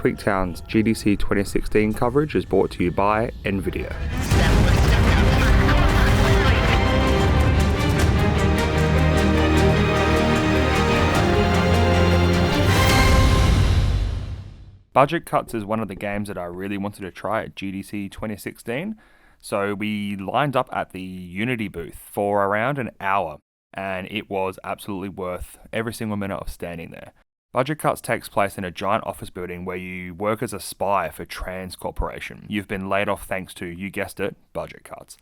Tweaktown's GDC 2016 coverage is brought to you by NVIDIA. Budget Cuts is one of the games that I really wanted to try at GDC 2016, so we lined up at the Unity booth for around an hour, and it was absolutely worth every single minute of standing there. Budget Cuts takes place in a giant office building where you work as a spy for Trans Corporation. You've been laid off thanks to, you guessed it, budget cuts.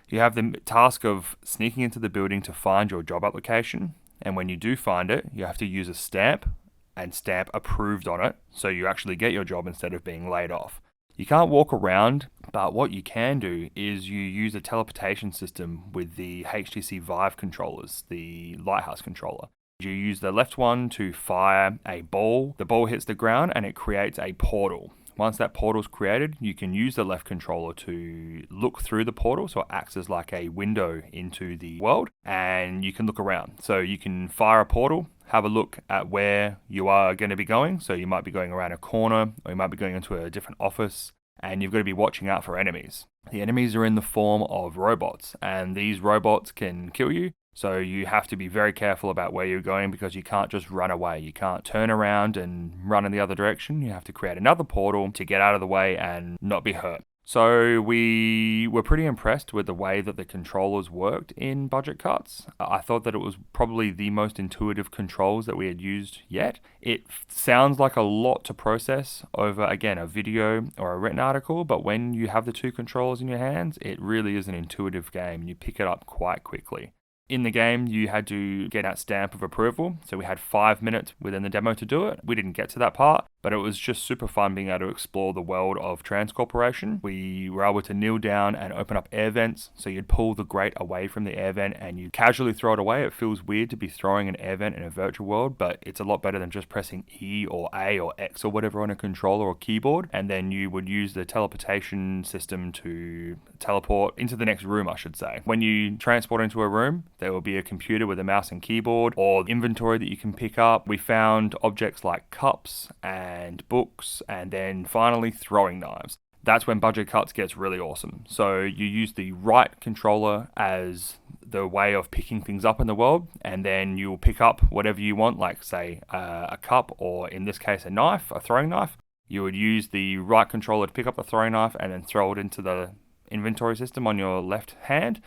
You have the task of sneaking into the building to find your job application, and when you do find it, you have to use a stamp and stamp approved on it, so you actually get your job instead of being laid off. You can't walk around, but what you can do is you use a teleportation system with the HTC Vive controllers, the Lighthouse controller. You use the left one to fire a ball. The ball hits the ground and it creates a portal. Once that portal's created, you can use the left controller to look through the portal, so it acts as like a window into the world, and you can look around. So you can fire a portal, have a look at where you are going to be going. So you might be going around a corner, or you might be going into a different office, and you've got to be watching out for enemies. The enemies are in the form of robots, and these robots can kill you. So you have to be very careful about where you're going because you can't just run away. You can't turn around and run in the other direction. You have to create another portal to get out of the way and not be hurt. So we were pretty impressed with the way that the controllers worked in Budget Cuts. I thought that it was probably the most intuitive controls that we had used yet. It sounds like a lot to process over, again, a video or a written article, but when you have the two controllers in your hands, it really is an intuitive game and you pick it up quite quickly. In the game, you had to get that stamp of approval, so we had 5 minutes within the demo to do it. We didn't get to that part, but it was just super fun being able to explore the world of Trans Corporation. We were able to kneel down and open up air vents, so you'd pull the grate away from the air vent and you casually throw it away. It feels weird to be throwing an air vent in a virtual world, but it's a lot better than just pressing E or A or X or whatever on a controller or keyboard, and then you would use the teleportation system to teleport into the next room, I should say. When you transport into a room, there will be a computer with a mouse and keyboard or inventory that you can pick up. We found objects like cups and books, and then finally throwing knives. That's when Budget Cuts gets really awesome. So you use the right controller as the way of picking things up in the world, and then you'll pick up whatever you want, like say a cup, or in this case a knife, a throwing knife. You would use the right controller to pick up the throwing knife and then throw it into the inventory system on your left hand,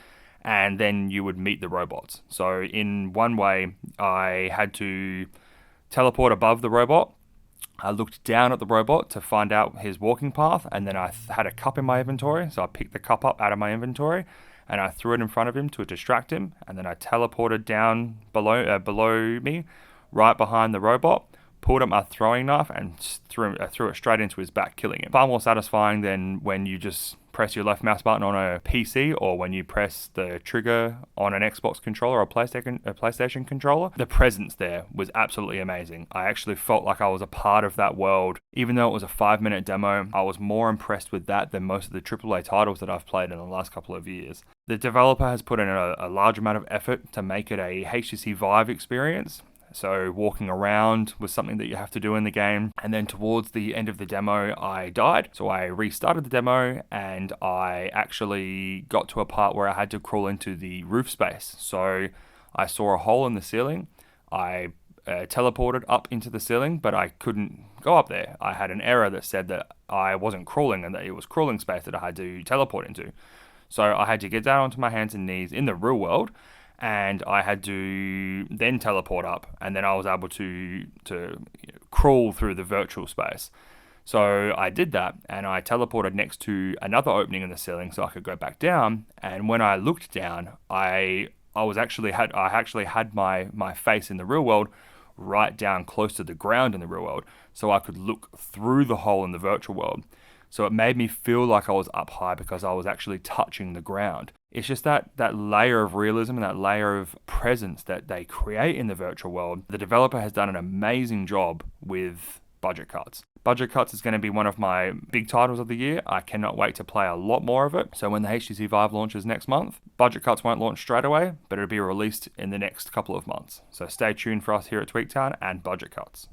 and then you would meet the robots. So in one way, I had to teleport above the robot. I looked down at the robot to find out his walking path, and then I had a cup in my inventory, so I picked the cup up out of my inventory and I threw it in front of him to distract him, and then I teleported down below me, right behind the robot, pulled up my throwing knife and threw it straight into his back, killing him. Far more satisfying than when you just press your left mouse button on a PC or when you press the trigger on an Xbox controller or a PlayStation controller. The presence there was absolutely amazing. I actually felt like I was a part of that world. Even though it was a 5-minute demo, I was more impressed with that than most of the AAA titles that I've played in the last couple of years. The developer has put in a large amount of effort to make it a HTC Vive experience. So walking around was something that you have to do in the game. And then towards the end of the demo, I died. So I restarted the demo and I actually got to a part where I had to crawl into the roof space. So I saw a hole in the ceiling. I teleported up into the ceiling, but I couldn't go up there. I had an error that said that I wasn't crawling and that it was crawling space that I had to teleport into. So I had to get down onto my hands and knees in the real world, and I had to then teleport up, and then I was able to crawl through the virtual space. So I did that, and I teleported next to another opening in the ceiling so I could go back down. And when I looked down, I actually had my face in the real world right down close to the ground in the real world, so I could look through the hole in the virtual world. So it made me feel like I was up high because I was actually touching the ground. It's just that layer of realism and that layer of presence that they create in the virtual world. The developer has done an amazing job with Budget Cuts. Budget Cuts is going to be one of my big titles of the year. I cannot wait to play a lot more of it. So when the HTC Vive launches next month, Budget Cuts won't launch straight away, but it'll be released in the next couple of months. So stay tuned for us here at Tweaktown and Budget Cuts.